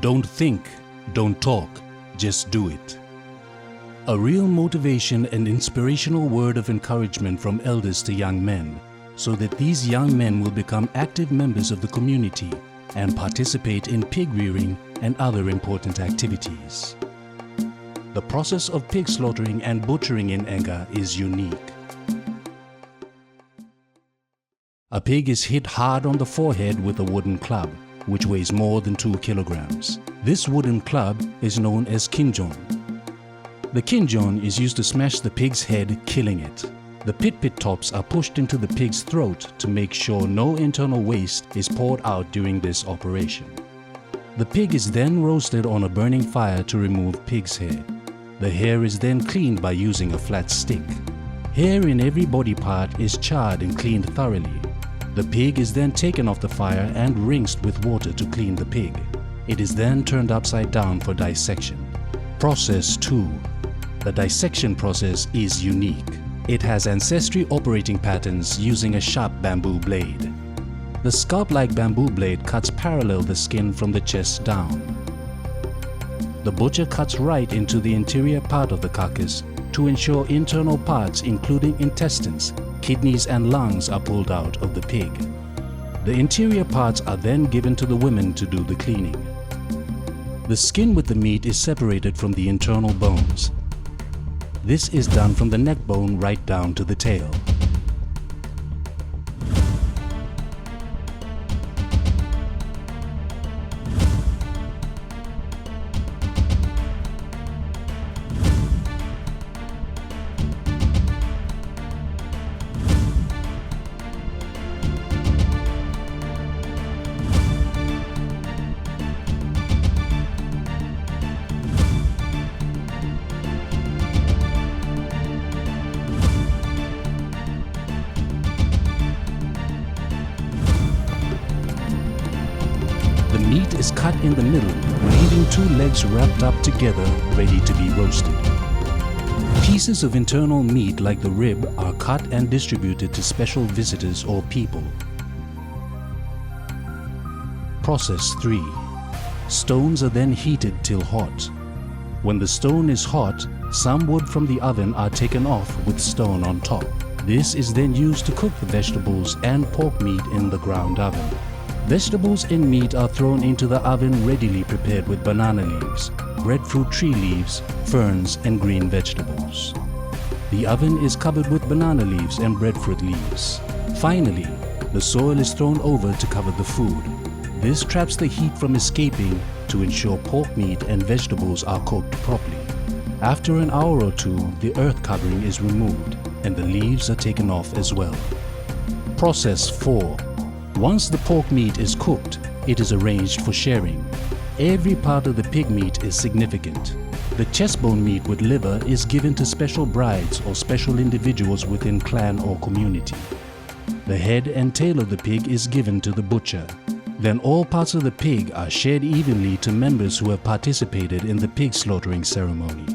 Don't think, don't talk, just do it. A real motivation and inspirational word of encouragement from elders to young men, so that these young men will become active members of the community and participate in pig rearing and other important activities. The process of pig slaughtering and butchering in Engan is unique. A pig is hit hard on the forehead with a wooden club, which weighs more than 2 kilograms. This wooden club is known as kinjon. The kinjon is used to smash the pig's head, killing it. The pit tops are pushed into the pig's throat to make sure no internal waste is poured out during this operation. The pig is then roasted on a burning fire to remove pig's hair. The hair is then cleaned by using a flat stick. Hair in every body part is charred and cleaned thoroughly. The pig is then taken off the fire and rinsed with water to clean the pig. It is then turned upside down for dissection. Process 2. The dissection process is unique. It has ancestry operating patterns using a sharp bamboo blade. The scalp-like bamboo blade cuts parallel the skin from the chest down. The butcher cuts right into the interior part of the carcass to ensure internal parts including intestines, kidneys and lungs are pulled out of the pig. The interior parts are then given to the women to do the cleaning. The skin with the meat is separated from the internal bones. This is done from the neck bone right down to the tail. The meat is cut in the middle, leaving 2 legs wrapped up together, ready to be roasted. Pieces of internal meat like the rib are cut and distributed to special visitors or people. Process 3. Stones are then heated till hot. When the stone is hot, some wood from the oven are taken off with stone on top. This is then used to cook the vegetables and pork meat in the ground oven. Vegetables and meat are thrown into the oven readily prepared with banana leaves, breadfruit tree leaves, ferns and green vegetables. The oven is covered with banana leaves and breadfruit leaves. Finally, the soil is thrown over to cover the food. This traps the heat from escaping to ensure pork meat and vegetables are cooked properly. After an hour or 2, the earth covering is removed and the leaves are taken off as well. Process 4. Once the pork meat is cooked, it is arranged for sharing. Every part of the pig meat is significant. The chest bone meat with liver is given to special brides or special individuals within clan or community. The head and tail of the pig is given to the butcher. Then all parts of the pig are shared evenly to members who have participated in the pig slaughtering ceremony.